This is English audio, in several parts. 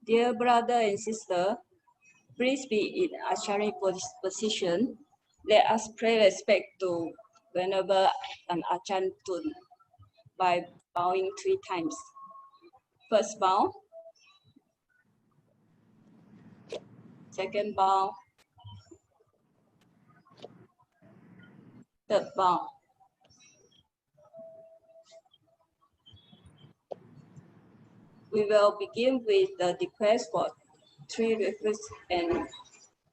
Dear brother and sister, please be in Acharya position. Let us pay respect to Venerable and Ajahn Dton by bowing 3 times. First bow, second bow, third bow. We will begin with the request for 3 refuges and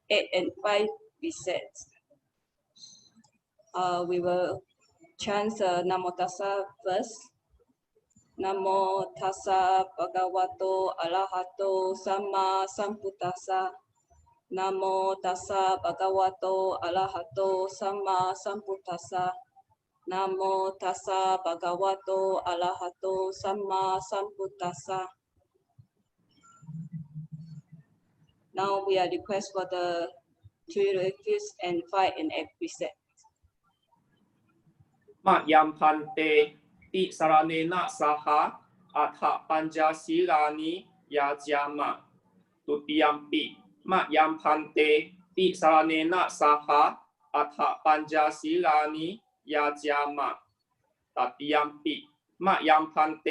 8 and 5 precepts. We will chant Namo Tassa first. Namo Tassa Bhagavato Arahato Samma Sambuddhassa. Namo Tassa Bhagavato Arahato Samma Sambuddhassa. Namo Tassa Bhagavato Arahato Samma Sambuddhassa. Now we are request for the 3 refuges and 5 and 8 precepts. มะยัมพันเตติสารเนนะสหะอัฏฐปัญจศีลานิยาจามะตุติยัมปิมะยัมพันเตติสารเนนะสหะอัฏฐปัญจศีลานิยาจามะตติยัมปิมะยัมพันเต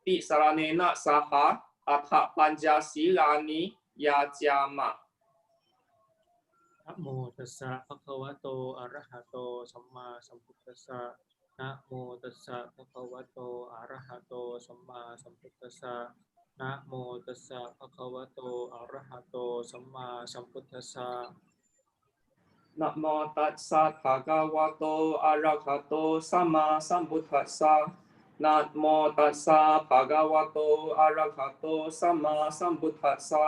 ติสารเนนะสหะอัฏฐปัญจศีลานิยาจามะ นะโมตัสสะภะคะวะโตอะระหะโตสัมมาสัมพุทธัสสะนะโมตัสสะภะคะวะโตอะระหะโตสัมมาสัมพุทธัสสะนะโมตัสสะภะคะวะโตอะระหะโตสัมมาสัมพุทธัสสะ นะโมตัสสะภะคะวะโตอะระหะโตสัมมาสัมพุทธัสสะนะโมตัสสะภะคะวะโตอะระหะโตสัมมาสัมพุทธัสสะ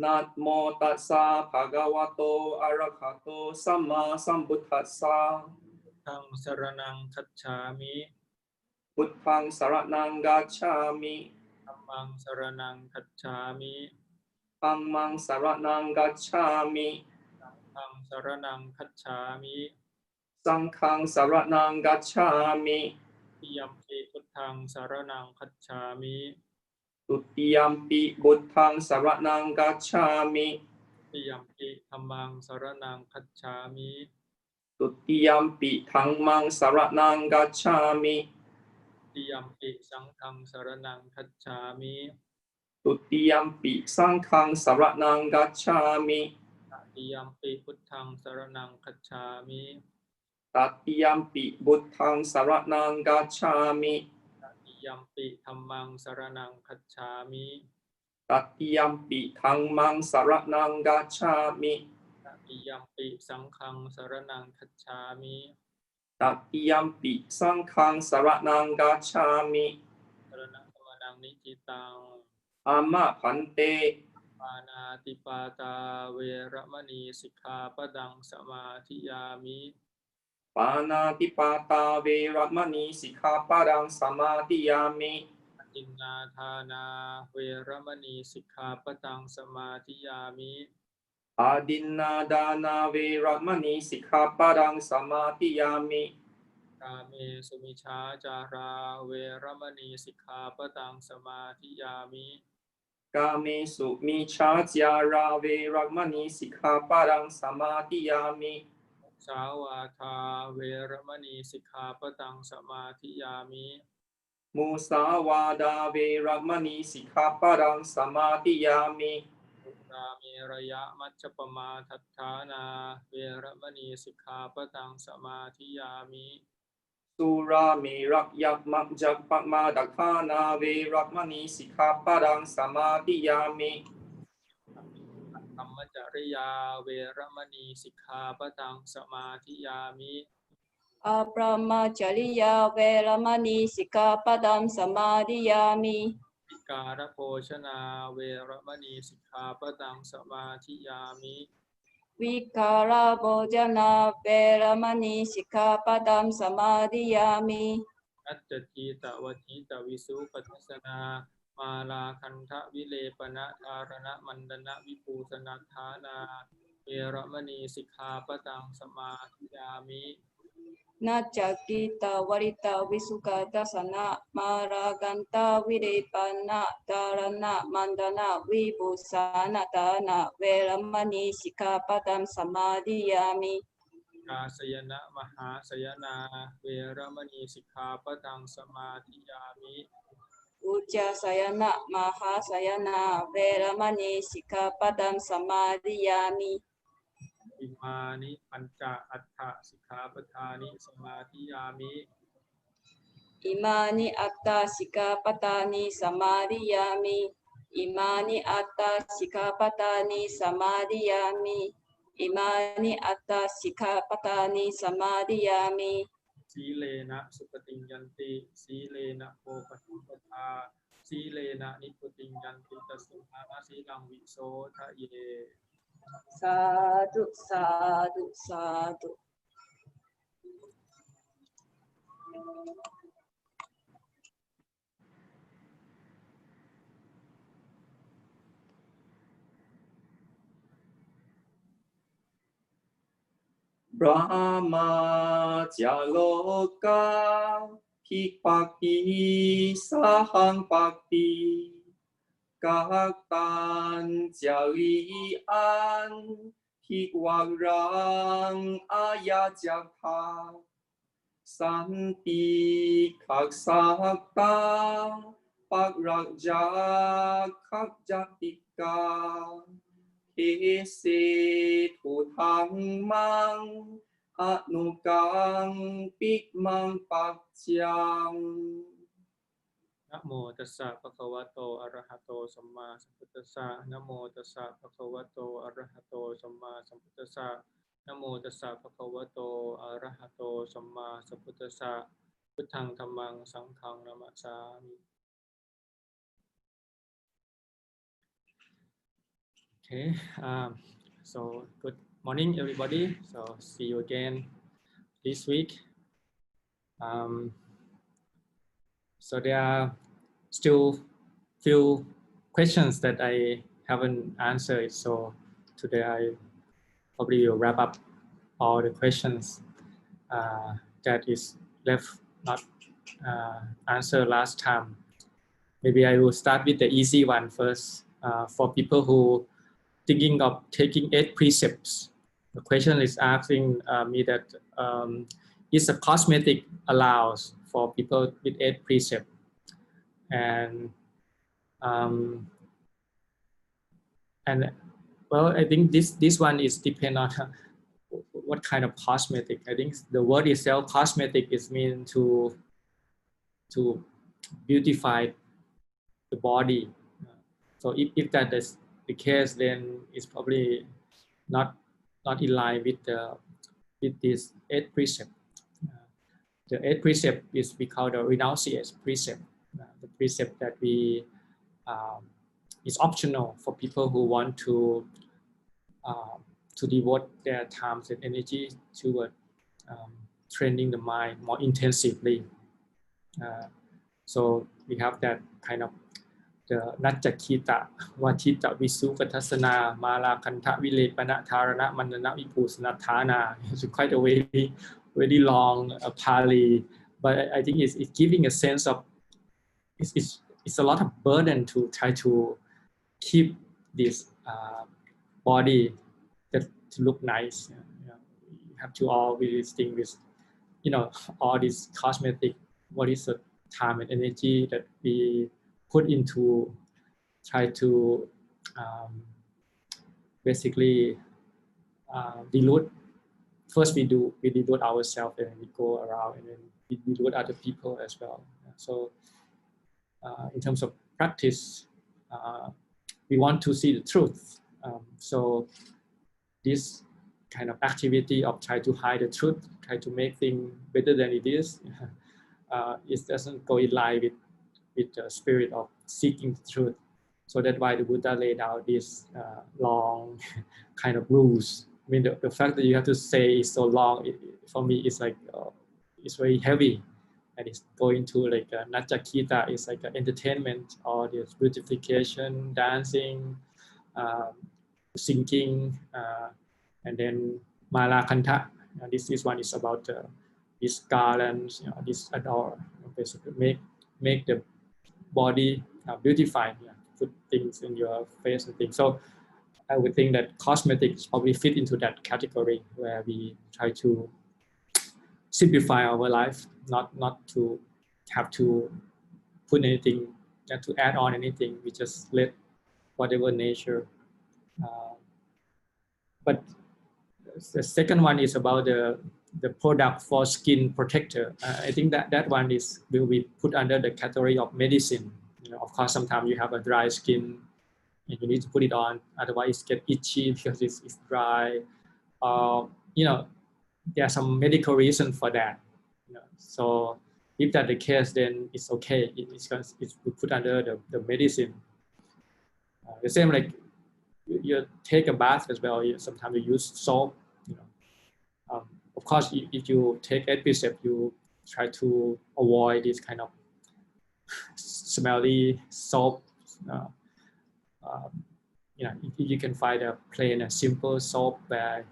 นะโมตัสสะภะคะวะโตอะระหะโตสัมมาสัมพุทธัสสะ ธังสรณังคัจฉามิ พุทธังสรณังกัจฉามิ ธัมมังสรณังคัจฉามิ ธัมมังสรณังกัจฉามิ ธังสรณังคัจฉามิ สังฆังสรณังกัจฉามิ ติยัมปิพุทธังสรณังคัจฉามิ ตุติยัมปิพุทธังสรณังกัจฉามิ ติยัมปิธัมมังสรณังคัจฉามิ ตุติยัมปิธัมมังสรณังกัจฉามิ ติยัมปิสังฆังสรณังคัจฉามิ ตุติยัมปิสังฆังสรณังกัจฉามิ ตติยัมปิพุทธังสรณังคัจฉามิ ตติยัมปิพุทธังสรณังกัจฉามิ ตติยัมปิธัมมังสรณังคัจฉามิ ตติยัมปิธัมมังสรณังกัจฉามิ ตติยัมปิสังฆังสรณังคัจฉามิ ตติยัมปิสังฆังสรณังกัจฉามิ สรณังสมนังนิจิตัง อามะพันเต ปานาติปาตาเวระมณีสิกขาปดังสมาธิยามิ ปานาติปาตาเวรมณีสิกขาปะดังสมาธิยามิ อินนาทานาเวระมณีสิกขาปดังสมาธิยามิ อาดินนาดานาเวรมณีสิกขาปะดังสมาธิยามิ กาเมสุมิชาจาราเวระมณีสิกขาปดังสมาธิยามิ กาเมสุมิชาจาราเวรมณีสิกขาปะดังสมาธิยามิ สาวาทาเวระมณีสิกขาปดังสมาธิยามิ มุสาวาดาเวรมณีสิกขาปะดังสมาธิยามิ สุราเมระยะมัจจปมาทัฏฐานาเวระมณีสิกขาปดังสมาธิยามิ สุราเมรักยักมัจจปมาดัคานาเวรมณีสิกขาปะดังสมาธิยามิ ธรรมจริยาเวระมณีสิกขาปดังสมาธิยามิ อาปรมาจริยาเวรมณีสิกขาปดังสมาธิยามิ วิการโภชนาเวระมณีสิกขาปดังสมาธิยามิ วิการะโภจนาเวรมณีสิกขาปดังสมาธิยามิ นัจจทีตวัฏฐิตวิสุปทัสสนามาลาคันทะวิเลปนะธารณมันดนะวิปูสนัฏฐานาเวระมณีสิกขาปดังสมาธิยามิ ว na jakita warita visuka dasana maraganta virepana dharana mandana vibhusana dana veramani sikapadam samadhiyami. Kasayana mahasayana veramani sikkhapadang samadhiyami. Uja sayana mahasayana veramani sikapadam samadhiyami. Imani panca attha sikkhapadani samadhiyami. Imani atta sikapatani samadhiyami. Imani atta sikapatani samadhiyami. Imani atta sikapatani samadhiyami. Silena supatinyanti silena popasupata silena niputinyanti tasumana silang viso ye. Sadhu, sadhu, sadhu. Brahma jaloka Hikpakti sahang pakti Kaktan jalian Hikwarang ayajaka Santi kaksakta Pakrakja kakjatika Ese tutang mang Anukang pikmang pakjang Namo tassa bhagavato arahato samma sambuddhassa. Namo tassa bhagavato arahato samma sambuddhassa. Namo tassa bhagavato arahato samma sambuddhassa. Buddhang dhammang sanghang namasami. Okay, so good morning everybody. So see you again this week. So there are still few questions that I haven't answered. So today I probably will wrap up all the questions that is left not answered last time. Maybe I will start with the easy one first. For people who thinking of taking 8 precepts, the question is asking me that is a cosmetic allows for people with 8 precepts? And well, I think this one is depend on what kind of cosmetic. I think the word itself, cosmetic, is mean to beautify the body. So if that is the case, then it's probably not in line with this 8 precept. The 8 precept is we call the renunciation precept. The precept that we is optional for people who want to devote their time and energy toward training the mind more intensively. So we have that kind of the Natjakita, Watita, Visukatasana, Mala, Kanta, Vile, Panatarana, Mandana, Vipusanathana. It's quite a very long Pali, but I think it's giving a sense of it's a lot of burden to try to keep this body that to look nice. You have to always think with all this cosmetic. What is the time and energy that we put into try to basically delude. First we delude ourselves, and we go around and then we delude other people as well. So in terms of practice, we want to see the truth. So this kind of activity of try to hide the truth, try to make things better than it is, it doesn't go in line with the spirit of seeking the truth. So that's why the Buddha laid out this long kind of rules. I mean, the fact that you have to say it's so long, for me, it's like, it's very heavy. And it's going to like Natjakita, it's like an entertainment, or this beautification, dancing, singing, and then Mala Kanta. This one is about these garlands, this adorn, basically make the body beautified, put things in your face and things. So I would think that cosmetics probably fit into that category where we try to simplify our life, not to have to put anything, not to add on anything. We just let whatever nature. But the second one is about the product for skin protector. I think that one will be put under the category of medicine. Of course, sometimes you have a dry skin and you need to put it on, otherwise it get itchy because it's dry. There are some medical reason for that. So if that's the case, then it's okay. It's put under the medicine. The same like you take a bath as well. Sometimes you use soap. Of course, if you take 8 precepts, you try to avoid this kind of smelly soap. If you can find a plain and simple soap where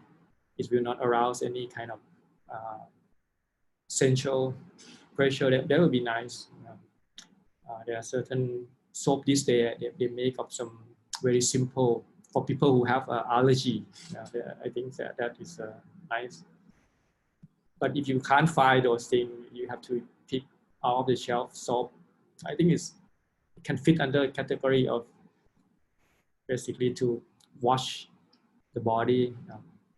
it will not arouse any kind of sensual pressure, that would be nice. There are certain soap these days they make of some very simple for people who have allergy. I think that is nice. But if you can't find those things, you have to pick out of the shelf soap. I think it can fit under a category of basically to wash the body,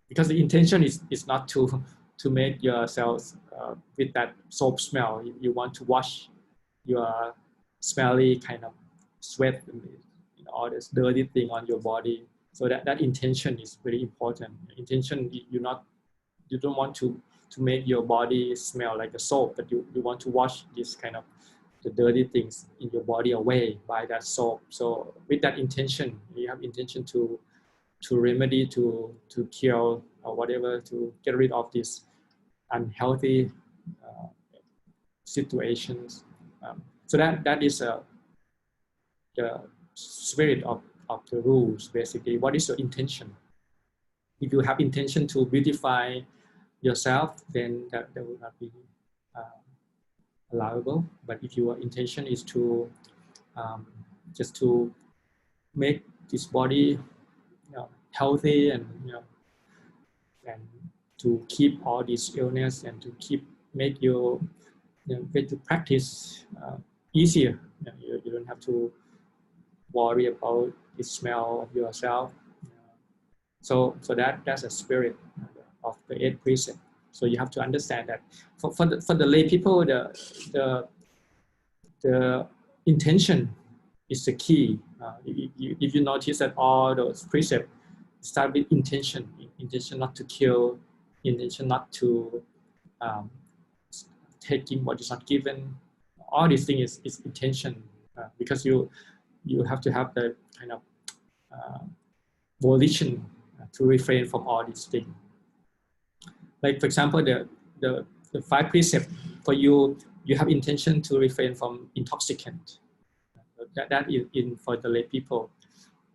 because the intention is not to make yourselves with that soap smell. You want to wash your smelly kind of sweat and all this dirty thing on your body. So that intention is very important. Intention, you don't want to make your body smell like a soap, but you want to wash this kind of the dirty things in your body away by that soap. So with that intention, you have intention to remedy, to cure or whatever, to get rid of these unhealthy situations. So that is the spirit of the rules, basically. What is your intention? If you have intention to beautify yourself, then that will not be allowable. But if your intention is to just to make this body healthy and and to keep all this illness and to make your get to practice easier. You don't have to worry about the smell of yourself. So that's a spirit of the 8 precepts. So you have to understand that for the lay people, the intention is the key. If you notice that all those precepts start with intention not to kill, intention not to taking what is not given. All these things is intention, because you have to have the kind of volition to refrain from all these things. Like for example, the 5 precepts for you have intention to refrain from intoxicant. That is in for the lay people,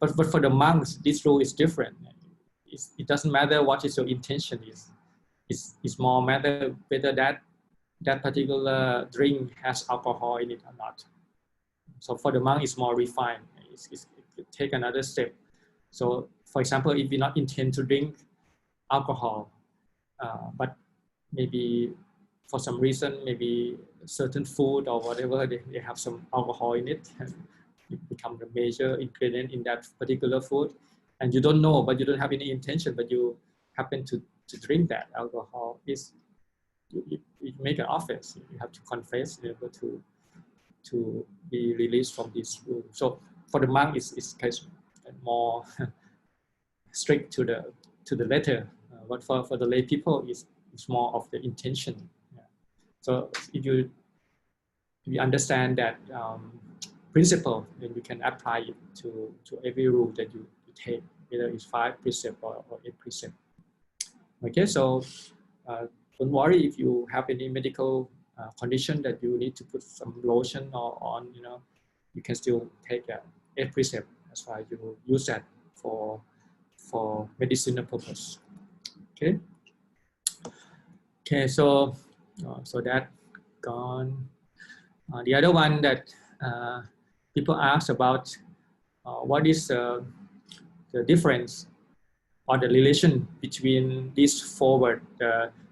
but for the monks, this rule is different. It doesn't matter what is your intention is. It's more matter whether that particular drink has alcohol in it or not. So for the monk, it's more refined. It take another step. So for example, if you not intend to drink alcohol, but maybe for some reason, maybe certain food or whatever, they have some alcohol in it, and it becomes the major ingredient in that particular food. And you don't know, but you don't have any intention, but you happen to drink that alcohol, you make an offense. You have to confess in order to be released from this rule. So for the monk, it's kind of more strict to the letter. But for the lay people, it's more of the intention. So if you understand that principle, then you can apply it to every rule that you take, whether it's 5 precepts or 8 precepts. Okay, so don't worry if you have any medical condition that you need to put some lotion or on, you can still take 8 precepts as far as you use that for medicinal purpose. Okay. So So that gone. The other one that people ask about what is the difference or the relation between these four words,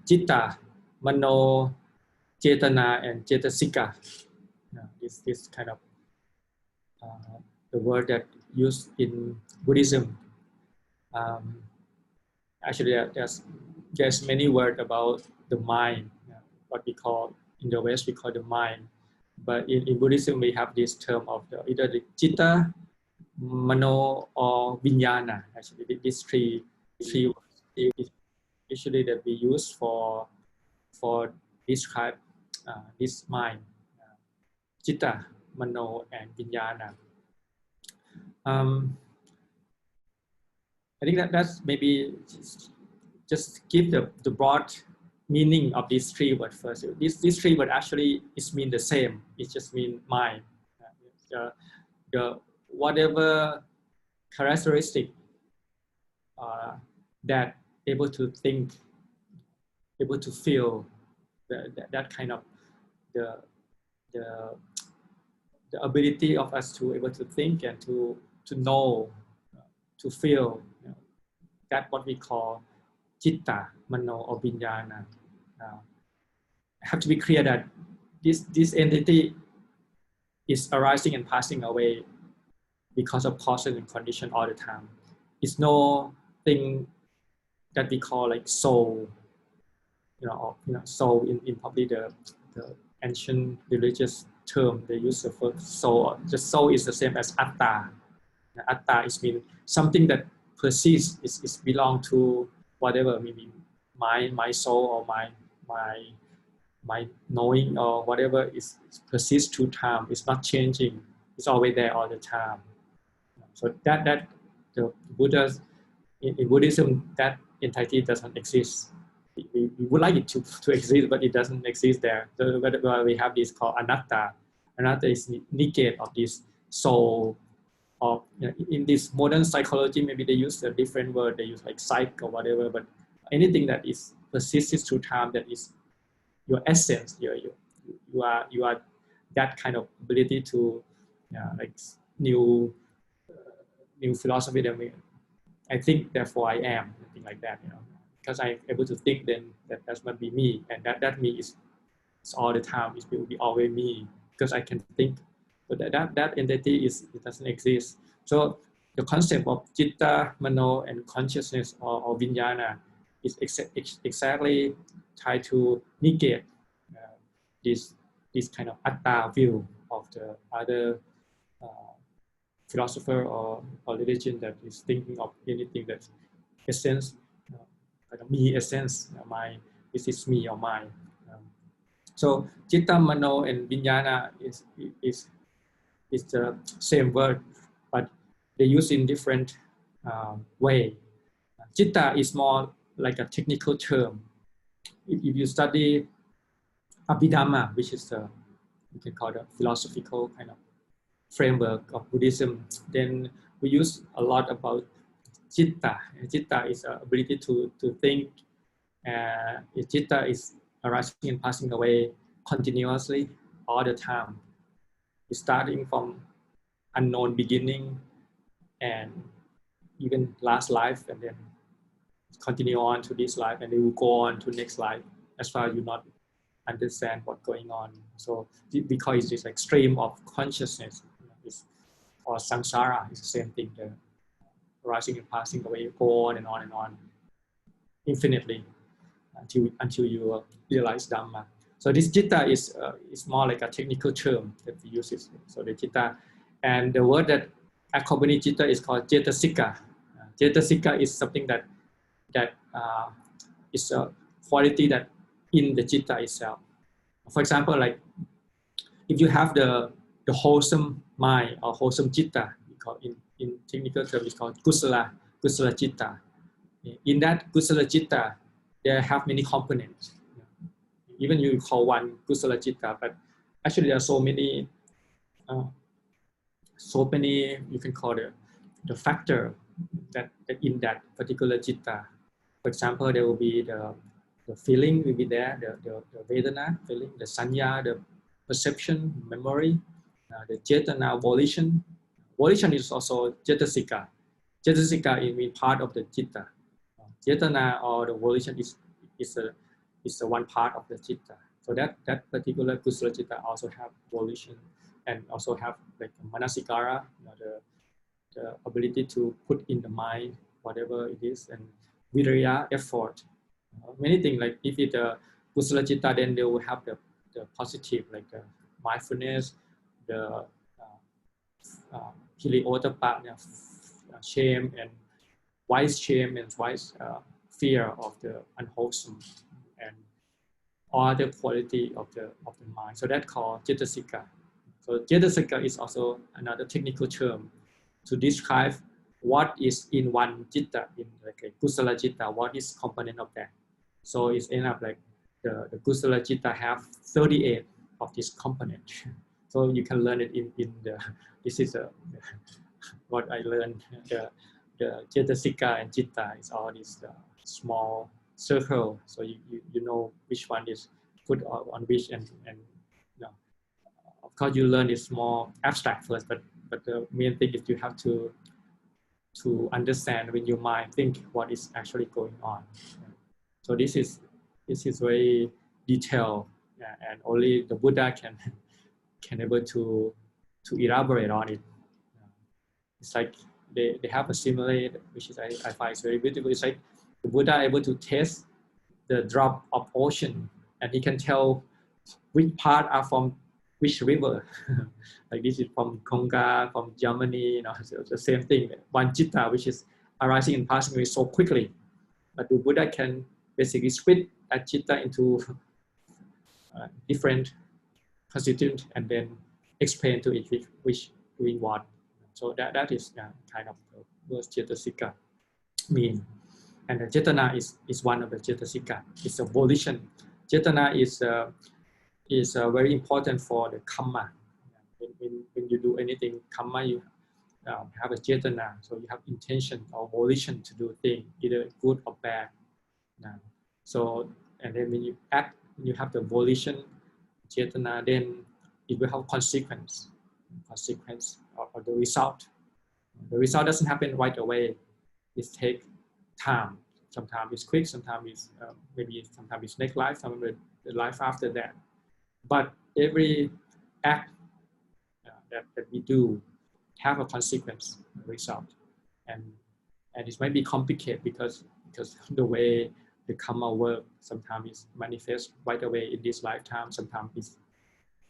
Chitta, Mano, Chetana, and Cetasika. This kind of the word that used in Buddhism. Actually, there's many words about the mind, what we call in the West we call the mind, but in Buddhism we have this term of either the Chitta, Mano, or Vijnana. Actually, these three words usually that we use for describe this mind, Chitta, Mano, and Vijnana. I think that's maybe just give the broad meaning of these three words first. These three words actually mean the same. It just means mind. The whatever characteristic that able to think, able to feel, that kind of the ability of us to able to think and to know, to feel, that what we call Chitta, Mano, or Vijnana. I have to be clear that this entity is arising and passing away because of causes and condition all the time. It's no thing that we call like soul, soul in probably the ancient religious term they use the word soul. The soul is the same as atta. Atta is mean something that persists, is belong to whatever, maybe my soul or my knowing or whatever is persists through time. It's not changing. It's always there all the time. So that the Buddha's in Buddhism, that entity doesn't exist. We would like it to exist, but it doesn't exist there. So we have this called anatta. Anatta is negate of this soul. Or in this modern psychology, maybe they use a different word. They use like psych or whatever. But anything that is persists through time, that is your essence. You are that kind of ability to like new philosophy that I think, therefore I am, something like that, because I'm able to think, then that must be me, and that me is all the time. It will be always me because I can think, but that entity it doesn't exist. So the concept of Chitta, Mano, and consciousness or Vijnana is exactly tied to negate this kind of atta view of the other philosopher or religion that is thinking of anything that's essence, kind of me essence, this is me or mine. So Chitta, Mano, and Vijnana is the same word, but they use in different way. Chitta is more like a technical term. If you study Abhidhamma, which is you can call it a philosophical kind of framework of Buddhism, then we use a lot about Chitta. Chitta is the ability to think. Chitta is arising and passing away continuously all the time. It's starting from unknown beginning and even last life, and then continue on to this life, and it will go on to next life as far as you not understand what's going on. So because it's like stream of consciousness, or samsara is the same thing. The rising and passing away, go on and on and on, infinitely, until you realize Dhamma. So this Chitta is more like a technical term that we use. So the Chitta, and the word that accompanies Chitta is called Cetasika. Cetasika is something that is a quality that in the Chitta itself. For example, like if you have the wholesome mind or wholesome Chitta, we call in technical terms, it's called Kusala Chitta. In that Kusala Chitta, there have many components. Even you call one Kusala Chitta, but actually there are so many, you can call the factor that in that particular Chitta. For example, there will be the the feeling will be there, the Vedana feeling, the Sanya, the perception, memory, the Cetana, volition. Volition is also Cetasika. Cetasika is part of the Citta. Cetana or the volition is a one part of the Citta. So that particular Kusala Citta also have volition and also have like Manasikara, the ability to put in the mind whatever it is, and Virya, effort. Many things, like if it's a Kusala Citta, then they will have the positive, like the mindfulness, the Hiliotapa, shame and wise shame and wise fear of the unwholesome and other quality of the mind. So that's called Cetasika. So Cetasika is also another technical term to describe what is in one Citta, in like a Kusala Citta, what is component of that. So it's end up like the Kusala Citta have 38 of this component. So you can learn it in the, this is what I learned, the Cetasika and Citta is all this small circle. So you know which one is put on which, and you know, of course you learn is more abstract first, but the main thing is you have to understand when your mind think what is actually going on. So this is very detailed, and only the Buddha can able to elaborate on it. It's like they have a simile, which is I find is very beautiful. It's like the Buddha able to taste the drop of ocean, and he can tell which part are from which river. Like this is from Konga, from Germany, you know, so the same thing. One Citta, which is arising and passing away so quickly, but the Buddha can basically split that Citta into different constituents and then explain to it which doing what. So that is kind of what Cetasika mean. And the Cetana is one of the Cetasika. It's a volition. Cetana is very important for the Kamma. When you do anything Kamma, you have a Cetana. So you have intention or volition to do things, either good or bad. So, and then when you act, you have the volition, Cetana, then it will have consequence of the result. The result doesn't happen right away. It takes time. Sometimes it's quick, sometimes it's sometimes it's next life, sometimes the life after that. But every act that we do have a consequence, a result, and it might be complicated because the way the karma work, sometimes it's manifest right away in this lifetime, sometimes it's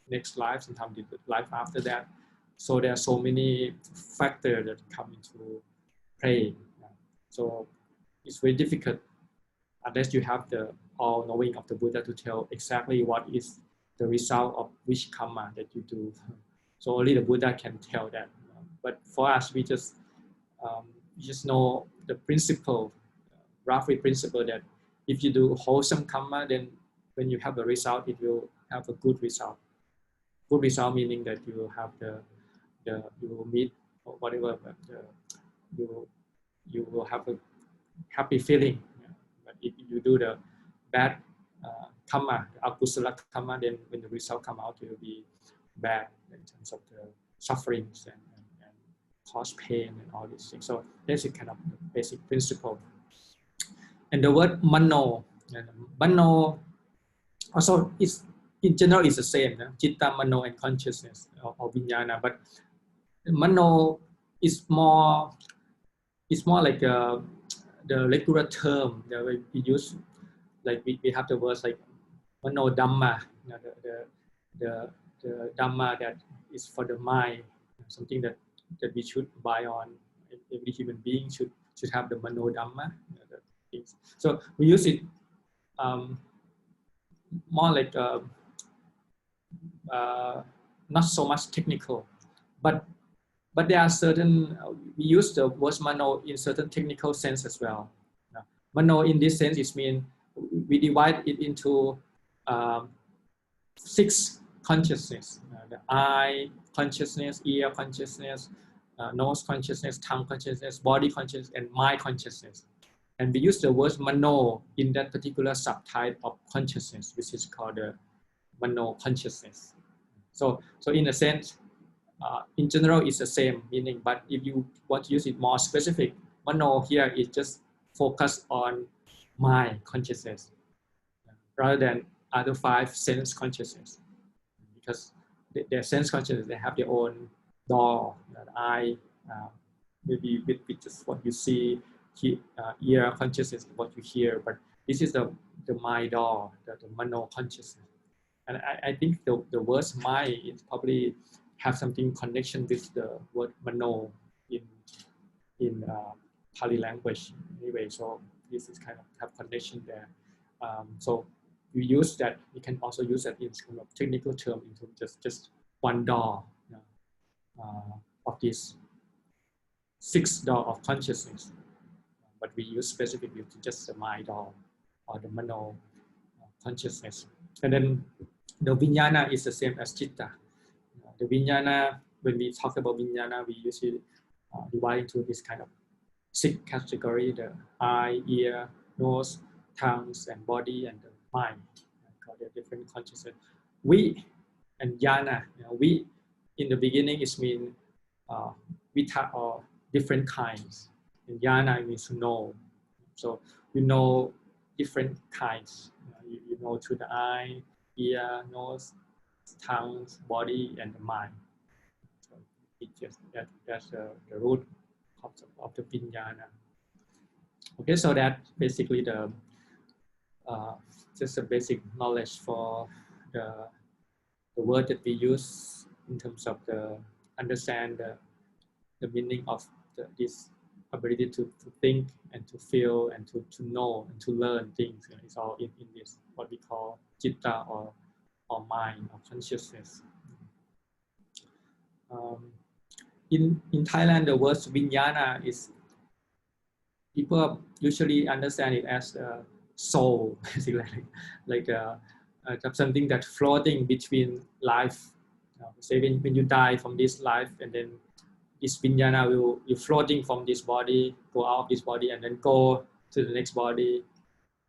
next life, sometimes the life after that. So there are so many factors that come into play. So it's very difficult unless you have the all-knowing of the Buddha to tell exactly what is the result of which karma that you do. So only the Buddha can tell that. But for us, we just know the principle, roughly principle that if you do wholesome karma, then when you have a result, it will have a good result. Good result meaning that you will have you will meet or whatever, but you will have a happy feeling. But if you do the bad karma, the akusala karma, then when the result come out, it will be bad in terms of the sufferings and cause pain and all these things. So that's a kind of basic principle. And the word mano also is in general is the same, citta, mano, and consciousness or vijnana. But mano is more like the regular term that we use. Like we have the words like Morning Dhamma, the Dhamma that is for the mind, something that we should buy on. Every human being should have the Morning Dhamma. So we use it more like not so much technical, but there are certain, we use the word mano in certain technical sense as well. Mano in this sense is mean we divide it into 6 consciousness: the eye consciousness, ear consciousness, nose consciousness, tongue consciousness, body consciousness, and mind consciousness. And we use the word mano in that particular subtype of consciousness, which is called the mano consciousness. So in a sense, in general, it's the same meaning, but if you want to use it more specific, mano here is just focused on mind consciousness rather than other 5 sense consciousness, because their sense consciousness, they have their own door, eye, maybe with just what you see, ear consciousness, what you hear, but this is the mind door, the mano consciousness. And I think the word mind is probably have something connection with the word mano in Pali language anyway. So this is kind of have connection there. So we use that. We can also use that in kind of technical term into just one door of this 6 door of consciousness. But we use specifically to just the mind door or the mano consciousness. And then the vijnana is the same as chitta. The vijnana, when we talk about vijnana, we usually divide into this kind of 6 category: the eye, ear, nose, tongues, and body, and the mind. Called the different consciousness. We and jhana. We in the beginning is mean vita or different kinds. And jhana means to know. So you know different kinds. You know through the eye, ear, nose, tongues, body, and the mind. So it just that's the root of the vijnana. Okay, so that basically the just a basic knowledge for the word that we use in terms of the understand the meaning of this ability to think and to feel and to know and to learn things. It's all in this what we call chitta or mind or consciousness. In Thailand, the word vijnana is, people usually understand it as soul, basically, like something that's floating between life. Say when you die from this life, and then this vijnana will you floating from this body, go out of this body, and then go to the next body,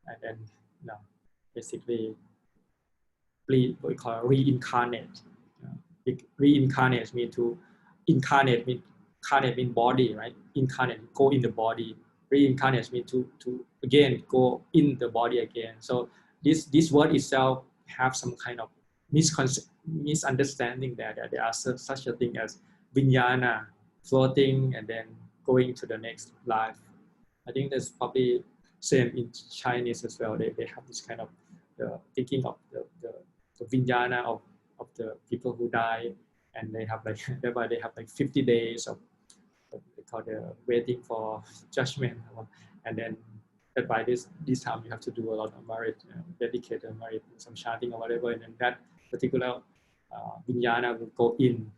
and then basically what we call reincarnate. Reincarnate means to incarnate mean body, right? Incarnate, go in the body. Reincarnate means to again go in the body again. So this word itself have some kind of misunderstanding there, that there are such a thing as vijnana, floating and then going to the next life. I think that's probably same in Chinese as well. They have this kind of thinking of the vijnana of the people who die, and they have like thereby they have like 50 days of they call the waiting for judgment, and then that by this time you have to do a lot of merit, dedicated merit, some chanting or whatever, and then that particular vijnana will go in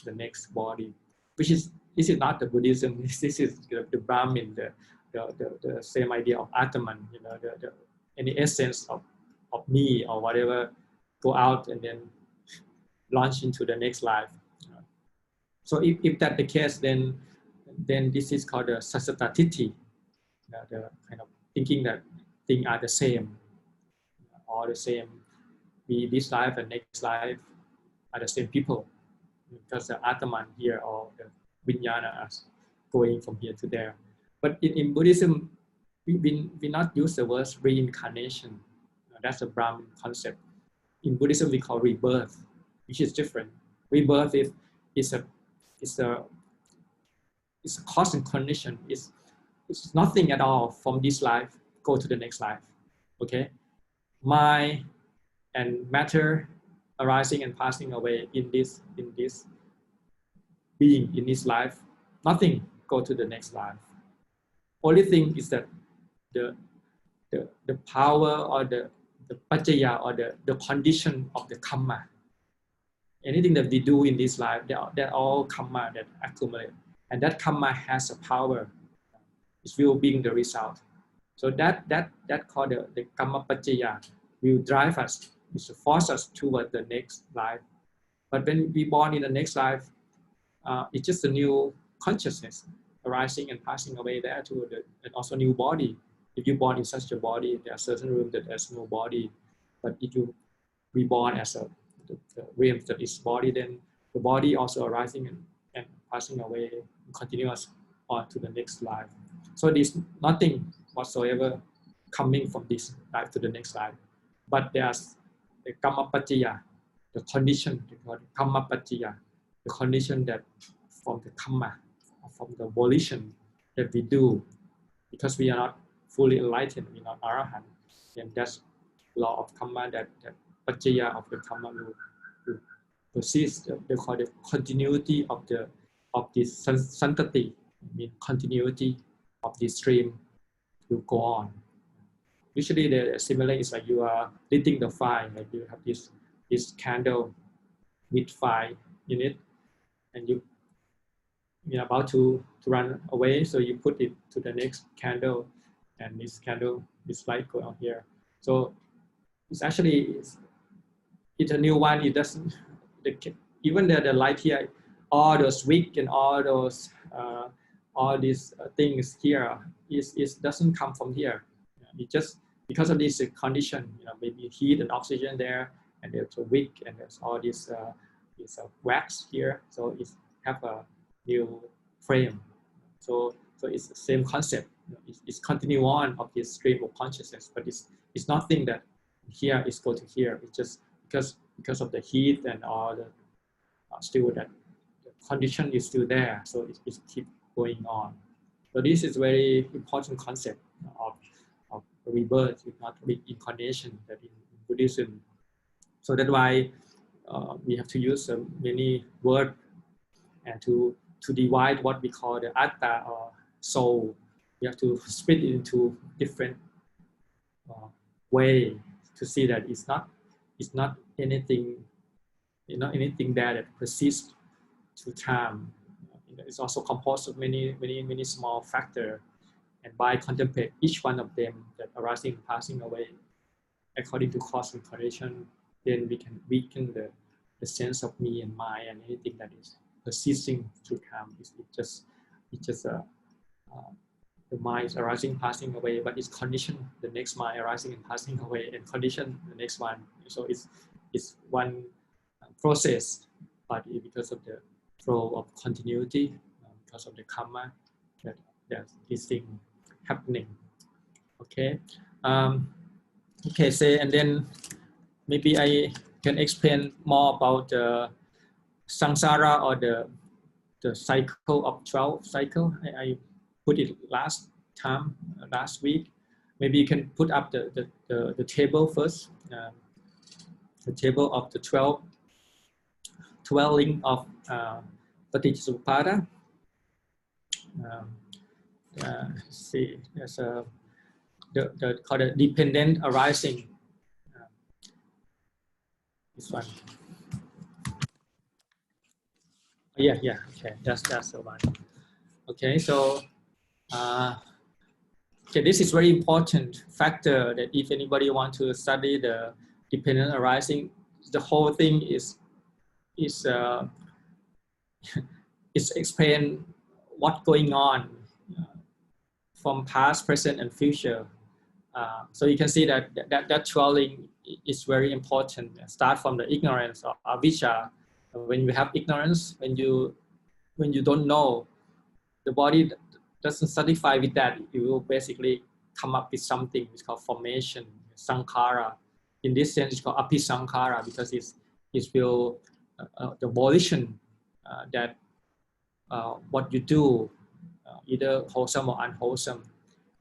the next body, which is this is not the Buddhism. This is the Brahmin, the same idea of Atman, any essence of me or whatever go out and then launch into the next life. So if that's the case, then this is called the sasatta titi, the kind of thinking that things are the same, all the same. We this life and next life are the same people, because the Atman here or the vijnana is going from here to there. But in Buddhism, we not use the word reincarnation. That's a Brahmin concept. In Buddhism, we call rebirth, which is different. Rebirth is a cause and condition. It's nothing at all from this life go to the next life. Okay, mind and matter arising and passing away in this being in this life. Nothing go to the next life. Only thing is that the power or the paccaya or the condition of the karma. Anything that we do in this life, they're all karma that accumulate, and that karma has a power. It will being the result. So that called the karma paccaya will drive us, it will force us toward the next life. But when we born in the next life, it's just a new consciousness arising and passing away there too, and also new body. if you born in such a body, there are certain rooms that there's no body. But if you reborn as the realm that is body, then the body also arising and passing away, continuous on to the next life. So there's nothing whatsoever coming from this life to the next life. But there's the kamma paccaya, the condition, kamma paccaya, the condition that from the kamma, from the volition that we do, because we are not fully enlightened, we're not arahant, and that's law of karma that paccaya of the karma will persist. They call it continuity of this santati, continuity of this stream will go on. Usually the similar is like you are lighting the fire, like you have this candle with fire in it, and you're about to run away, so you put it to the next candle, and this light go on here. So it's actually it's a new one. It doesn't even the light here, all those wick and all those all these things here is doesn't come from here. It just because of this condition, maybe heat and oxygen there, and there's a wick and there's all this wax here, so it have a new frame. So it's the same concept. It's continue on of this stream of consciousness, but it's nothing that here is go to here. It's just because of the heat and all the still that the condition is still there, so it keep going on. So this is very important concept of rebirth, not reincarnation, that in Buddhism. So that's why we have to use many words and to divide what we call the atta or soul. We have to split it into different way to see that it's not anything, anything there that persists through time. It's also composed of many small factors, and by contemplate each one of them that arising and passing away according to cause and condition, then we can weaken the sense of me and mine, and anything that is persisting through time. It's just the mind is arising, passing away, but it's conditioned the next mind arising and passing away, and condition the next one. So it's one process, but because of the flow of continuity, because of the karma, that there's this thing happening. Okay. Okay. And then maybe I can explain more about the samsara, or the cycle of 12 cycle. I put it last week. Maybe you can put up the table first. The table of the 12 link of Paticcasamuppada. See, there's called a dependent arising. This one. Yeah. Okay, that's the one. Okay, so okay, this is very important factor that if anybody want to study the dependent arising, the whole thing is explain what's going on from past, present, and future. So you can see that 12 link is very important. Start from the ignorance or avijja. When you have ignorance, when you don't know, the body doesn't satisfy with that. You will basically come up with something. It's called formation, sankhara. In this sense, it's called apisankhara, because it's will the volition that what you do, either wholesome or unwholesome.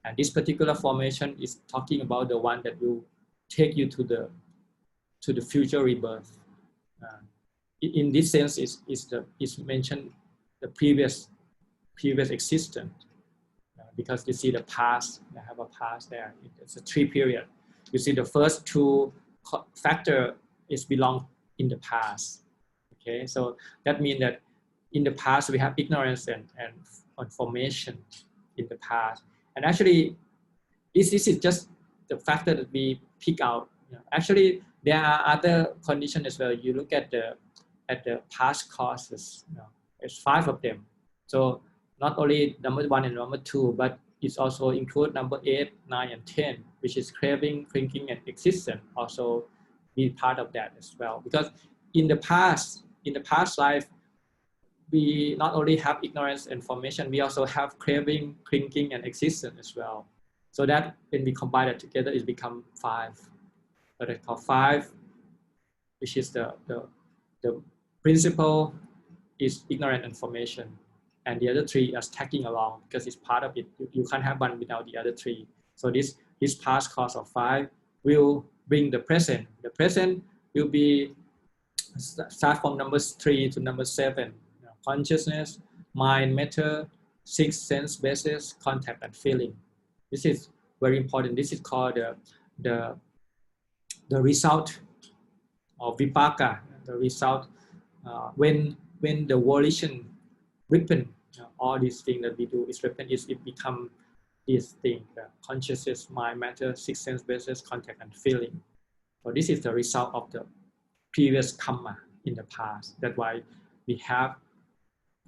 And this particular formation is talking about the one that will take you to the future rebirth. In this sense, is mentioned the previous existence, because you see the past. I have a past there. It's a 3 period. You see the first 2 factor is belong in the past. Okay, so that means that in the past we have ignorance and formation in the past. And actually, this is just the factor that we pick out. Actually, there are other conditions as well. You look at the past causes. There's 5 of them. So not only number 1 and number 2, but it also include number 8, 9, and 10, which is craving, clinking, and existence. Also be part of that as well. Because in the past life, we not only have ignorance and formation, we also have craving, clinking, and existence as well. So that when we combine it together, it becomes 5. So that's called 5, which is the principle is ignorance and formation. And the other 3 are tagging along because it's part of it. You can't have one without the other 3. So this past cause of 5 will bring the present. The present will be start from number 3 to number 7. Consciousness, mind, matter, 6 sense bases, contact, and feeling. This is very important. This is called the result of vipaka. The result when the volition ripen, all these things that we do is ripen, it become this thing, consciousness, mind, matter, 6 sense bases, contact, and feeling. So this is the result of the previous karma in the past. That's why we have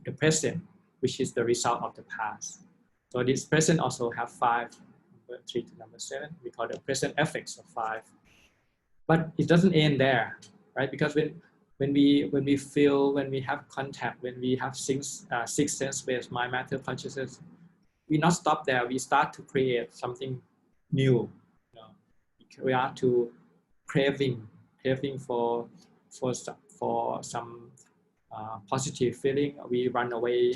the present, which is the result of the past. So this present also have 5, number 3 to number 7. We call the present effects of 5. But it doesn't end there, right? Because when we feel, when we have contact, when we have 6 sense based mind, matter, consciousness, we not stop there. We start to create something new. We are to craving for some positive feeling. We run away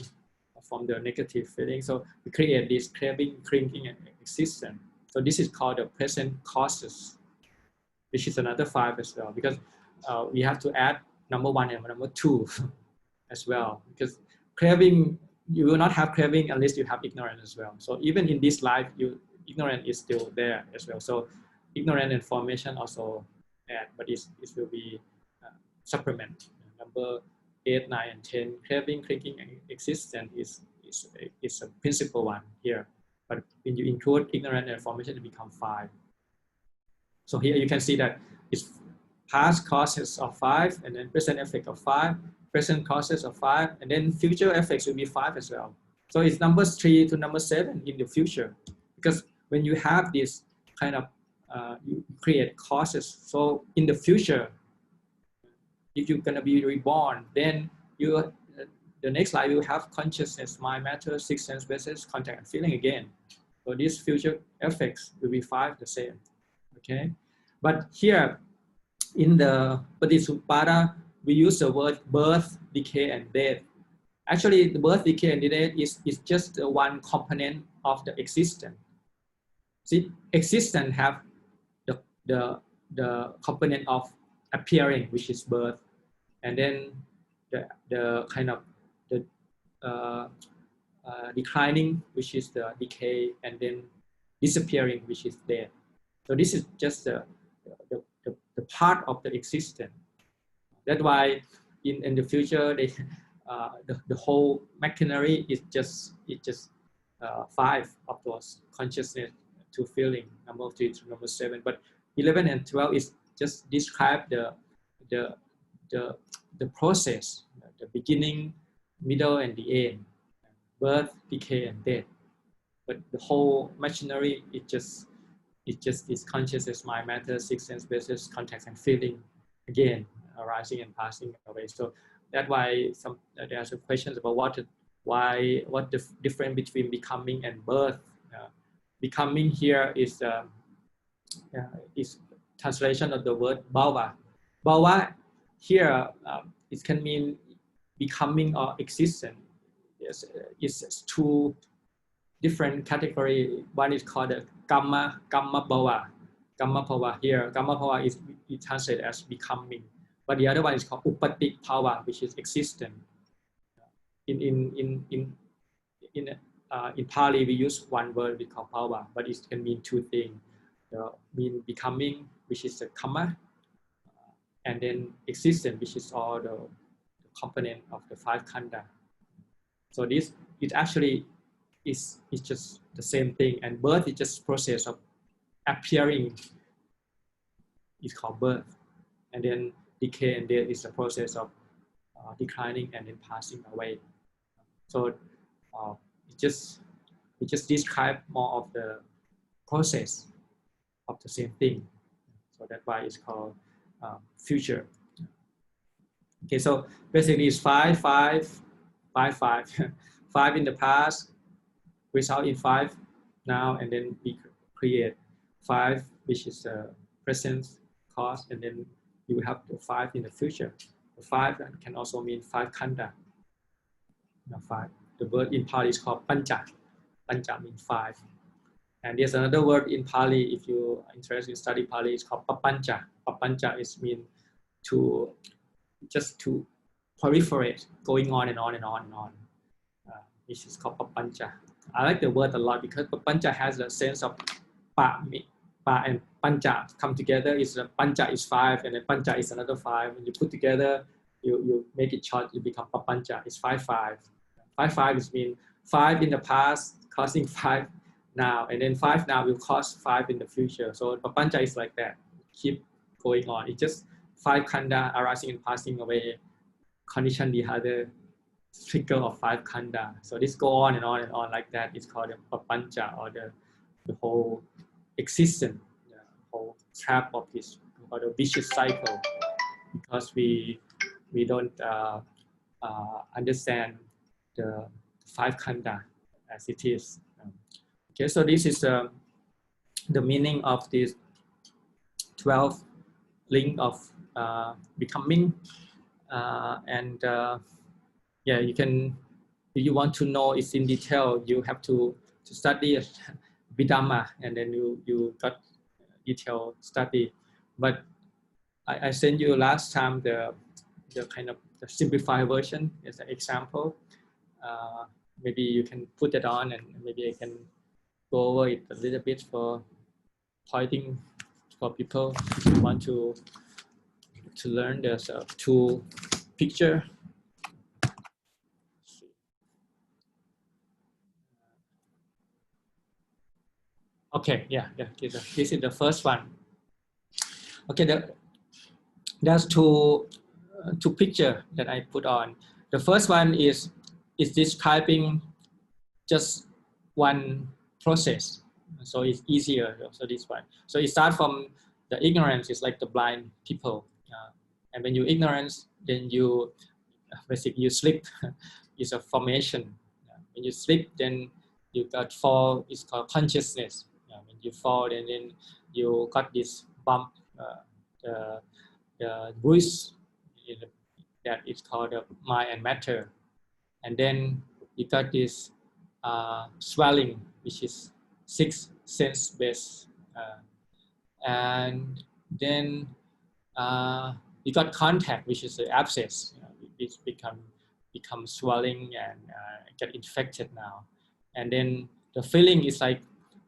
from the negative feeling. So we create this craving, clinking, and existence. So this is called the present causes, which is another 5 as well. Because we have to add number 1 and number 2 as well. Because craving, you will not have craving unless you have ignorance as well. So even in this life, ignorance is still there as well. So ignorance and formation also add, but it will be supplement. Number 8, 9, and 10, craving, clinking, and existence is a principal one here. But when you include ignorance and formation, it becomes 5. So here you can see that it's past causes of 5, and then present effect of 5, present causes of 5, and then future effects will be 5 as well. So it's numbers 3 to number 7 in the future. Because when you have this kind of, you create causes. So in the future, if you're going to be reborn, then the next life you have consciousness, mind, matter, 6 sense bases, contact, and feeling again. So these future effects will be 5 the same. Okay, but here in the Paticcasamuppada, we use the word birth, decay, and death. Actually, the birth, decay, and death is just one component of the existence. See, existence have the component of appearing, which is birth, and then the kind of the declining, which is the decay, and then disappearing, which is death. So this is just the part of the existence. That's why in the future, the whole machinery is just 5 of those: consciousness to feeling, number 3 to number 7. But 11 and 12 is just describe the process, the beginning, middle, and the end, birth, decay, and death. But the whole machinery is consciousness, mind, matter, 6 sense bases, contact, and feeling, again arising and passing away. So that's why there are some questions about what the difference between becoming and birth. Becoming here is translation of the word bhava. Bhava here it can mean becoming or existence. Yes, it's 2 different category. One is called the kamma bhava. Kamma bhava here. Kamma bhava is translated as becoming, but the other one is called upati bhava, which is existence. In Pali, we use one word we call bhava, but it can mean 2 things. Mean becoming, which is the kamma, and then existence, which is all the component of the 5 khandha. So this it actually is just the same thing, and birth is just process of appearing. It's called birth, and then decay and death is the process of declining and then passing away. So it's just We just describe more of the process of the same thing. So that's why it's called future. Okay, so basically it's 5, 5, 5, 5. 5 in the past, result in 5 now, and then we create 5, which is the present cause, and then you have the 5 in the future. The 5 can also mean 5 khanda. 5. The word in Pali is called pancha. Pancha means 5. And there's another word in Pali, if you are interested in study Pali, it's called papancha. Papancha is mean to just to proliferate, going on and on and on and on. Which is called papancha. I like the word a lot because papancha has a sense of pa and pancha come together. Is pancha is 5 and then pancha is another 5. When you put together, you make it short, you become papancha. It's 5, 5. 5, 5 is mean 5 in the past causing 5 now, and then 5 now will cause 5 in the future. So papancha is like that. Keep going on. It's just 5 khanda arising and passing away, condition the other trigger of 5 khanda. So this go on and on and on like that. It's called the papancha, or the whole existence, the whole trap of this, or the vicious cycle, because we don't understand the 5 khanda as it is. Okay, so this is the meaning of this 12 link of becoming, and yeah, you can, if you want to know it in detail, you have to study Dhamma, and then you got detailed study. But I sent you last time the kind of the simplified version as an example. Maybe you can put it on, and maybe I can go over it a little bit for pointing for people who want to learn. There's 2 picture. Okay, yeah, this is the first one. Okay, there's two picture that I put on. The first one is describing just one process, so it's easier. So this one. So it starts from the ignorance. It's like the blind people, and when you ignorance, then you basically you slip. It's a formation. When you slip, then you got fall. It's called consciousness. When you fall, then you got this bump, the bruise that is called the mind and matter, and then you got this swelling, which is 6 sense based, and then you got contact, which is the abscess. It become swelling and get infected now, and then the feeling is like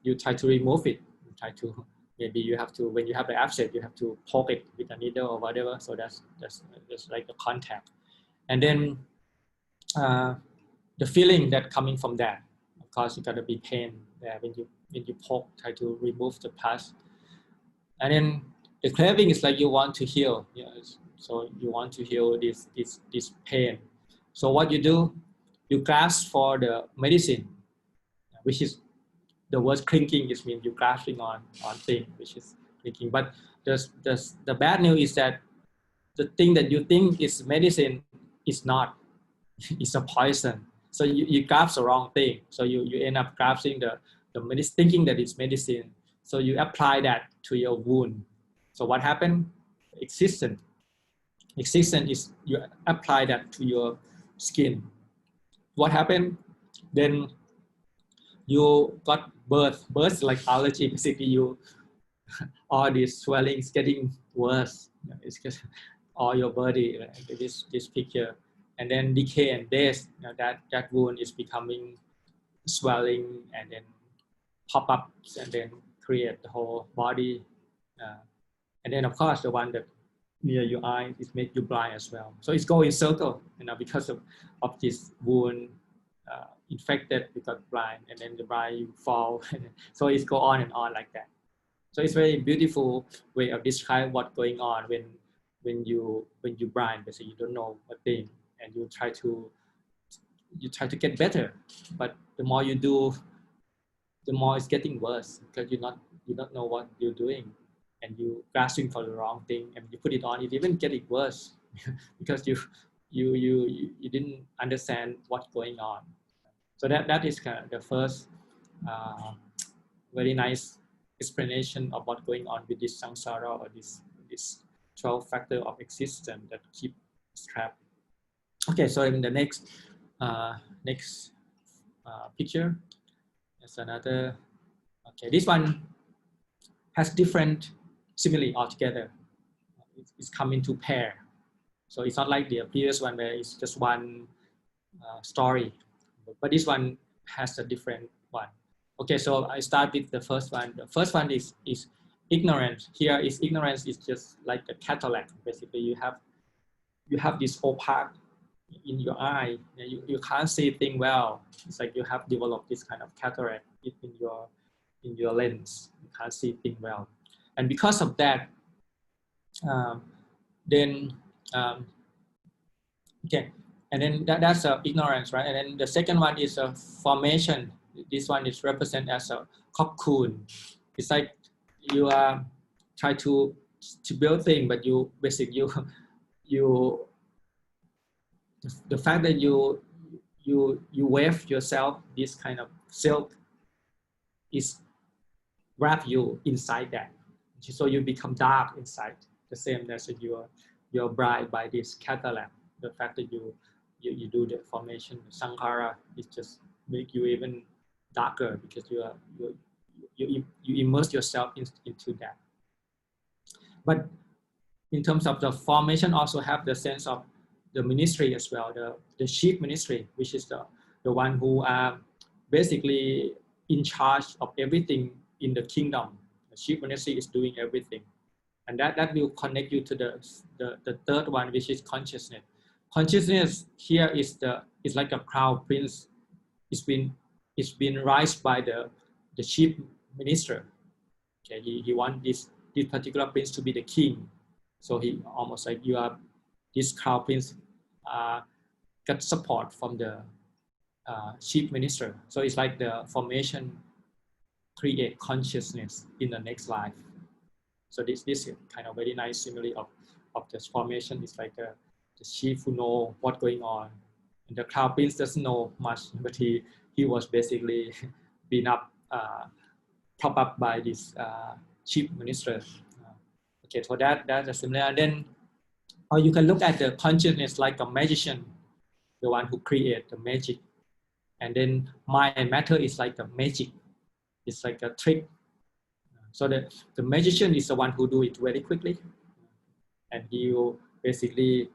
you try to remove it. You try to, maybe you have to, when you have the abscess, you have to poke it with a needle or whatever. So that's like the contact, and then the feeling that coming from that. Of course, you gotta be pain there when you poke, try to remove the pus, and then the craving is like you want to heal. So you want to heal this pain. So what you do, you grasp for the medicine, which is the word clinking. Is mean you grasping on thing, which is clinking. But the bad news is that the thing that you think is medicine is not. It's a poison. So you grasp the wrong thing. So you end up grasping the medicine, thinking that it's medicine. So you apply that to your wound. So what happened? Existence is you apply that to your skin. What happened? Then you got birth. Birth is like allergy. Basically, you all these swellings getting worse. It's just all your body. This picture, and then decay and death. That wound is becoming swelling, and then pop up, and then create the whole body. And then of course the one that near your eye is make you blind as well. So it's going in circle, because of this wound infected, you got blind, and then the blind you fall. So it's go on and on like that. So it's very beautiful way of describe what's going on when you blind, basically you don't know a thing, and you try to get better. But the more you do, the more it's getting worse because you don't know what you're doing, and you grasping for the wrong thing, and you put it on, it even getting worse because you didn't understand what's going on. So that is kind of the first very nice explanation of what's going on with this samsara, or this 12 factor of existence that keep us trapped. Okay, so in the next picture, there's another. Okay, this one has different simile altogether. It's come into pair, so it's not like the previous one where it's just one story, but this one has a different one. Okay, so I start with the first one. The first one is ignorance. Here is ignorance is just like a cataract. Basically, you have this opaque in your eye. You can't see things well. It's like you have developed this kind of cataract in your lens. You can't see things well, and because of that, okay, and then that's ignorance, right? And then the second one is a formation. This one is represented as a cocoon. It's like you try to build things, but you basically the fact that you wave yourself, this kind of silk is wrap you inside that, so you become dark inside. The same as you're bright by this cataract. The fact that you do the formation sankhara, it just make you even darker because you immerse yourself into that. But in terms of the formation, also have the sense of the ministry as well, the chief ministry, which is the one who are basically in charge of everything in the kingdom. The chief ministry is doing everything, and that will connect you to the third one, which is consciousness. Consciousness here is like a crown prince. It's been raised by the chief minister. Okay, he wants this particular prince to be the king. So he almost like you are this crown prince got support from the chief minister. So it's like the formation create consciousness in the next life. So this is kind of very nice simile of this formation. It's like the chief who know what's going on, and the crown prince doesn't know much, but he was basically been propped up by this chief minister. Okay, so that's a similar. And then, or you can look at the consciousness like a magician, the one who create the magic, and then mind and matter is like a magic. It's like a trick. So the magician is the one who do it very quickly, and he will basically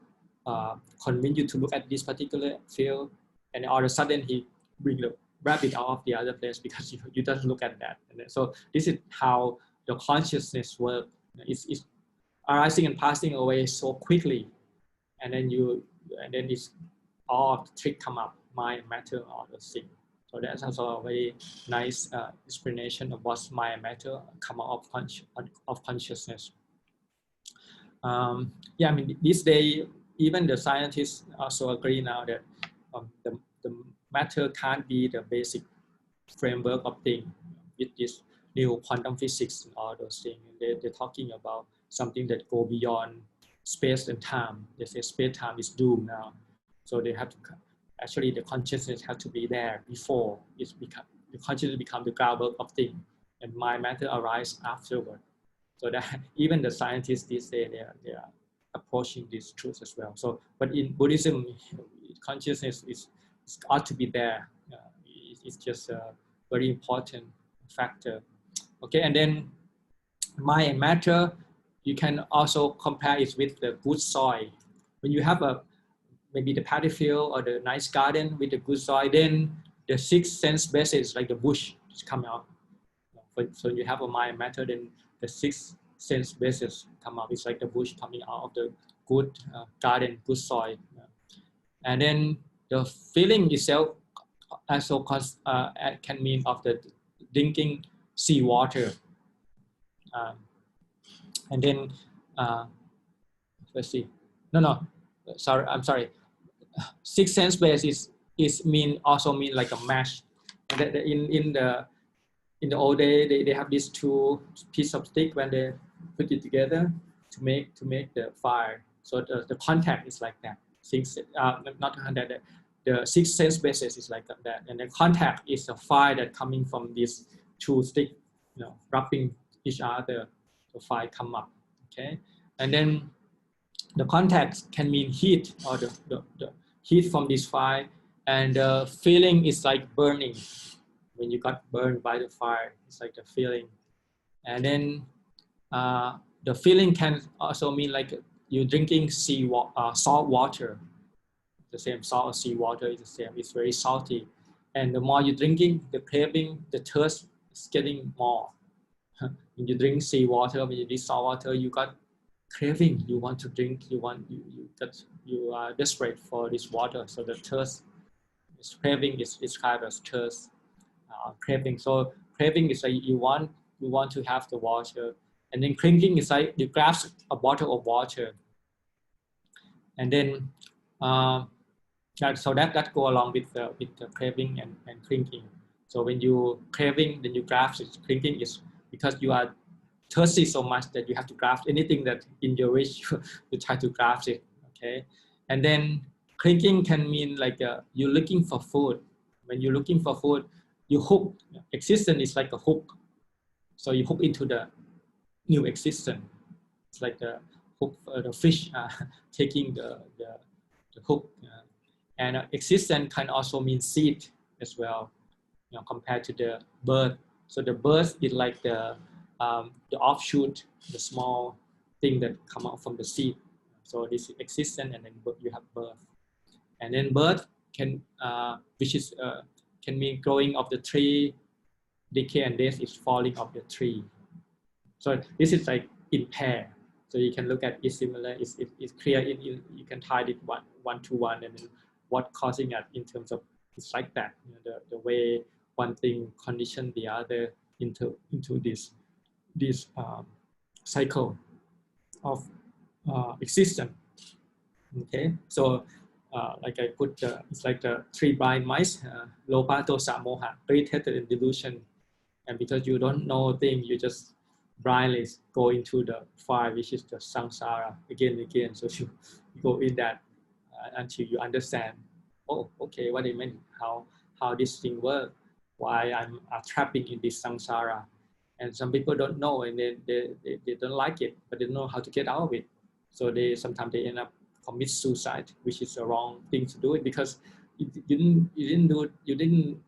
convince you to look at this particular field, and all of a sudden he bring the rabbit out of the other place because you don't look at that. And so this is how the consciousness works. It's arising and passing away so quickly, and then it's all the trick come up, mind, matter, all those things. So that's also a very nice explanation of what's mind and matter come out of consciousness. Yeah, I mean, this day, even the scientists also agree now that the matter can't be the basic framework of things with this new quantum physics and all those things. They're talking about something that go beyond space and time. They say space-time is doomed now. So they have to, actually the consciousness has to be there before the consciousness become the groundwork of things, and mind matter arise afterward. So that even the scientists these days, they are approaching this truth as well. So, but in Buddhism, consciousness is ought to be there. It's just a very important factor. Okay, and then mind and matter, you can also compare it with the good soil. When you have maybe the paddy field or the nice garden with the good soil, then the sixth sense basis, like the bush, is coming out. So you have a mind and matter, then the sixth sense basis come out. It's like the bush coming out of the good garden, good soil. And then the feeling itself also can mean of the drinking seawater. And then let's see. Sorry, I'm sorry. Sixth sense base is also mean like a match. And in in the old day, they have these two pieces of stick when they put it together to make the fire. So the contact is like that. Not contact. The sixth sense basis is like that, and the contact is the fire that coming from these two sticks, rubbing each other. The fire come up. Okay, and then the contact can mean heat or the heat from this fire, and the feeling is like burning. When you got burned by the fire, it's like the feeling. And then the feeling can also mean like you're drinking salt water. The same salt or sea water is the same. It's very salty. And the more you're drinking, the craving, the thirst is getting more. When you drink sea water, when you drink salt water, you got craving. You want to drink. You are desperate for this water. So the thirst, this craving is described as thirst. Craving. So craving is like you want to have the water, and then craving is like you grasp a bottle of water, and then so that go along with the craving and craving. So when you craving, then you grasp it. Craving is because you are thirsty so much that you have to grasp anything that in your reach. You try to grasp it. Okay, and then craving can mean like you're looking for food. When you're looking for food, you hook. Existence is like a hook. So you hook into the new existence. It's like the hook, the fish taking the hook. And existence can also mean seed as well, compared to the birth. So the birth is like the offshoot, the small thing that come out from the seed. So this is existence, and then you have birth. And then birth can, which is can mean growing of the tree, decay and death is falling of the tree. So this is like in pair. So you can look at it similar. It's clear. You can tie it one to one, and then what causing it in terms of it's like that. The way one thing condition the other into this cycle of existence. Okay, so like I put, it's like the three blind mice, lopa, dosa, moha, great-headed and delusion. And because you don't know things, you just blindly go into the fire, which is the samsara, again and again. So you go in that until you understand, oh, okay, what it meant, how this thing works, why I'm trapping in this samsara. And some people don't know, and they don't like it, but they don't know how to get out of it. So sometimes they end up commit suicide, which is the wrong thing to do it, because you didn't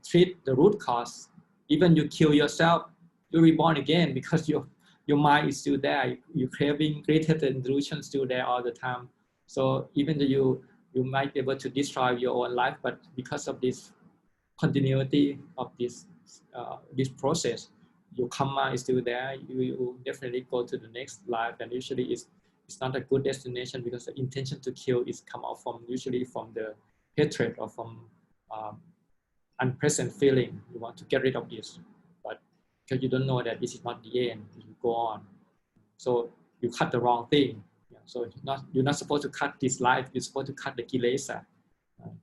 treat the root cause. Even you kill yourself, you're reborn again, because your mind is still there. You're craving, greater delusion still there all the time. So even though you might be able to destroy your own life, but because of this continuity of this process, your karma is still there. You definitely go to the next life, and usually it's not a good destination, because the intention to kill is come out from usually from the hatred or from unpleasant feeling. You want to get rid of this, but because you don't know that this is not the end, you go on. So you cut the wrong thing. So you're not supposed to cut this life. You're supposed to cut the kilesa.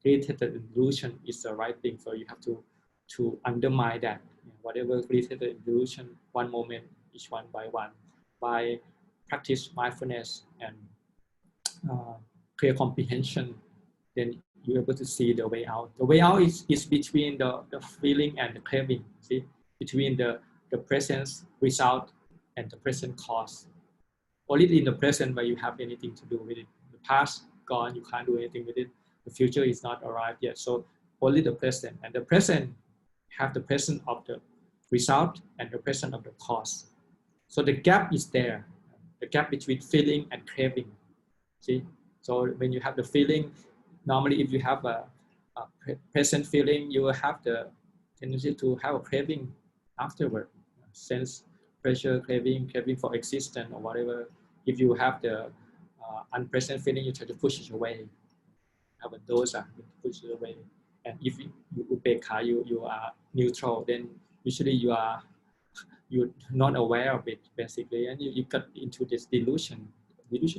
Created illusion is the right thing. So you have to undermine that. Whatever created illusion, one moment, each one, by practice mindfulness and clear comprehension, then you're able to see the way out. The way out is between the feeling and the craving. See, between the present result and the present cause. Only in the present where you have anything to do with it. The past gone, you can't do anything with it. The future is not arrived yet. So only the present, and the present have the present of the result and the present of the cause. So the gap is there, the gap between feeling and craving. See, so when you have the feeling, normally if you have a present feeling, you will have the tendency to have a craving afterward, sense pressure, craving for existence or whatever. If you have the unpleasant feeling, you try to push it away. Have a dosa, you push it away. And if you upekha, you are neutral, then usually you're not aware of it basically, and you got into this delusion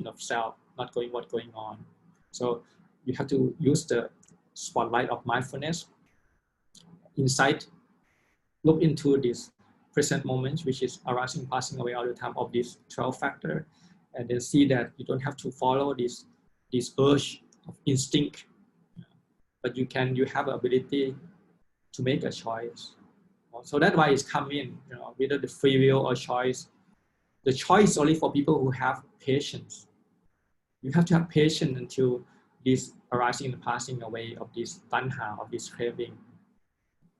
of self, not knowing what's going on. So you have to use the spotlight of mindfulness, insight, look into this present moment, which is arising, passing away all the time of this 12 factor, and then see that you don't have to follow this urge of instinct, but you have the ability to make a choice. So that's why it's come in, whether the free will or choice. The choice is only for people who have patience. You have to have patience until this arising and passing away of this tanha, of this craving.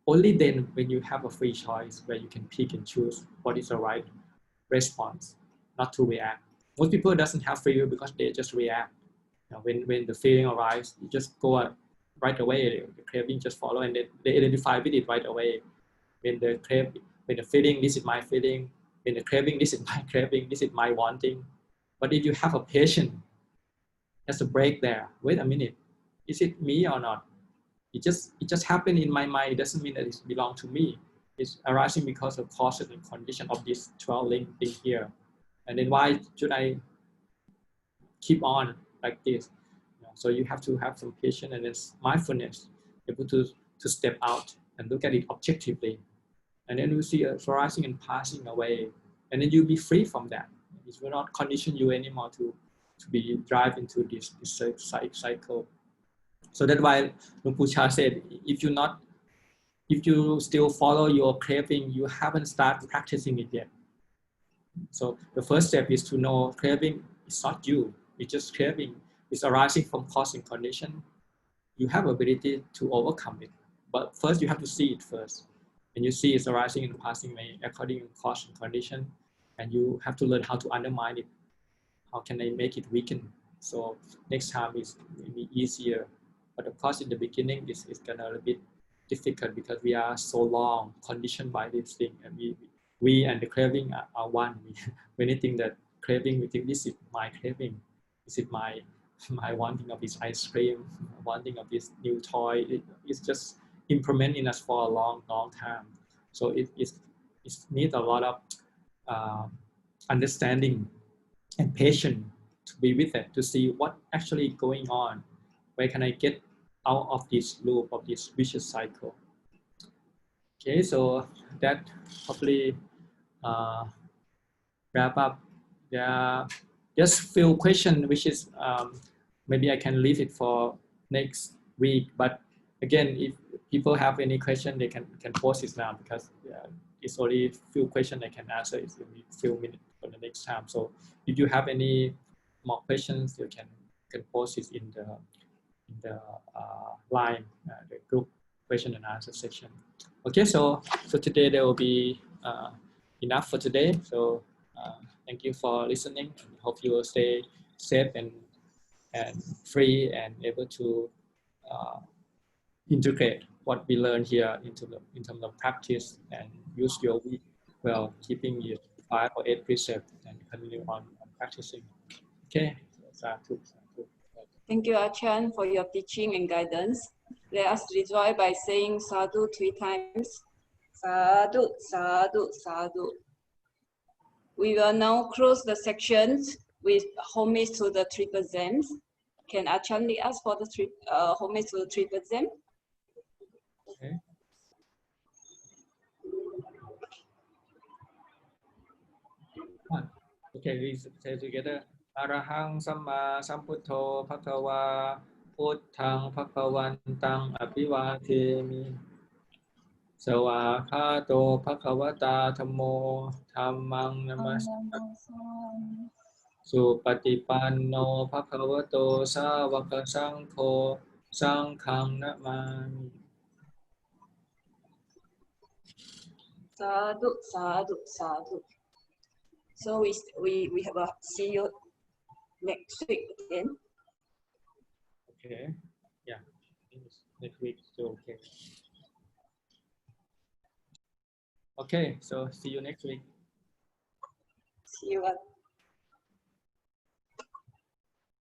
Only then, when you have a free choice where you can pick and choose what is the right response, not to react. Most people doesn't have free will because they just react. When the feeling arises, you just go right away. The craving just follow, and they identify with it right away. When the feeling, this is my feeling. When the craving, this is my craving. This is my wanting. But if you have a patience, there's a break there. Wait a minute, is it me or not? It just happened in my mind. It doesn't mean that it belongs to me. It's arising because of causes and condition of this 12 link thing here. And then why should I keep on like this? So you have to have some patience and then mindfulness, able to step out and look at it objectively. And then you see it arising and passing away. And then you'll be free from that. It will not condition you anymore to be drive into this cycle. So that's why Luang Pu Cha said, if you still follow your craving, you haven't started practicing it yet. So the first step is to know craving is not you. It's just craving. It's arising from cause and condition. You have ability to overcome it. But first you have to see it first. And you see it's arising and passing away according to cause and condition. And you have to learn how to undermine it. How can I make it weaken? So next time is maybe easier. But of course in the beginning it's gonna be a bit difficult because we are so long conditioned by this thing, and we and the craving are one. When we think that craving, we think this is my craving, this is my wanting of this ice cream, wanting of this new toy. It's just implement in us for a long time. So it needs a lot of understanding and patience to be with it, to see what actually going on. Where can I get out of this loop, of this vicious cycle? Okay, so that hopefully wrap up. Yeah, just few questions, which is maybe I can leave it for next week. But again, if people have any question, they can post it now, because it's only few questions I can answer. It's only few minutes for the next time. So if you have any more questions, you can post it in the line, the group question and answer section. Okay, so today there will be enough for today. So thank you for listening. Hope you will stay safe and free and able to integrate what we learn here in terms of practice, and use your week well, keeping your 5 or 8 precepts and continue on practicing. Okay. Thank you, Ajahn, for your teaching and guidance. Let us rejoice by saying sadhu 3 times. Sadhu, sadhu, sadhu. We will now close the sections with homage to the triple gems. Can Ajahn lead us for the homage to the triple gem? Okay. Okay, we say together. Arahang Samma Sambuddho Bhagava Buddhang Bhagavantang Abhivademi. Sawakhato Bhagavata Dhammo Dhammang Namassami. Supatipanno Bhagavato Sāvaka Saṅkho Saṅkhang Namami. Sadhu, sadhu, sadhu. So we have a see you next week again. Okay. Yeah. Next week still okay. Okay, so see you next week. See you at